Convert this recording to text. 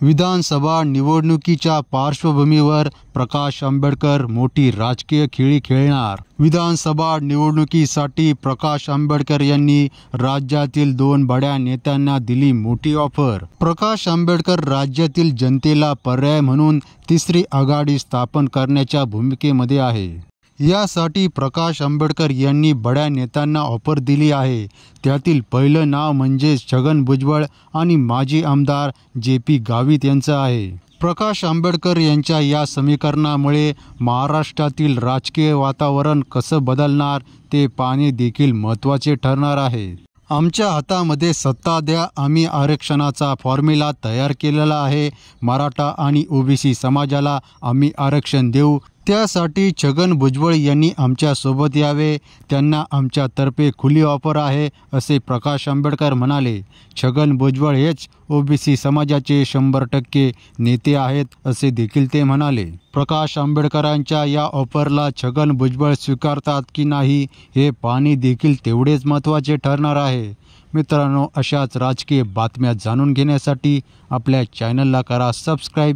विधानसभा निवडणुकीच्या पार्श्वभूमीवर प्रकाश आंबेडकर मोठी राजकीय खेळी खेळणार। विधानसभा निवडणुकीसाठी प्रकाश आंबेडकर यांनी राज्यातील 2 बड्या नेत्यांना दिली मोठी ऑफर। प्रकाश आंबेडकर राज्यातील जनतेला पर्याय म्हणून तिसरी आघाडी स्थापन करण्याच्या भूमिकेमध्ये आहे। यासाठी प्रकाश आंबेडकर यांनी बड्या नेत्यांना ऑफर दिली आहे। त्यातील पहिलं नाव म्हणजे छगन भुजबळ आणि माजी आमदार JP गावित यांचं आहे। प्रकाश आंबेडकर यांच्या या समीकरणामुळे महाराष्ट्रातील राजकीय वातावरण कसं बदलणार ते पाहणे देखील महत्त्वाचे ठरणार आहे। आमच्या हातामध्ये सत्ता द्या, आम्ही आरक्षणाचा फॉर्म्युला तयार केलेला आहे। मराठा आणि OBC समाजाला आम्ही आरक्षण देऊ। त्यासाठी छगन भुजबळ यांनी आमच्या सोबत यावे, त्यांना आमच्यातर्फे खुली ऑफर आहे, असे प्रकाश आंबेडकर म्हणाले। छगन भुजबळ हेच OBC समाजाचे 100% नेते आहेत, असे देखील ते म्हणाले। प्रकाश आंबेडकरांच्या या ऑफरला छगन भुजबळ स्वीकारतात की नाही हे पाहणे देखील तेवढेच महत्त्वाचे ठरणार आहे। मित्रांनो, अशाच राजकीय बातम्या जाणून घेण्यासाठी आपल्या चॅनलला करा सबस्क्राईब।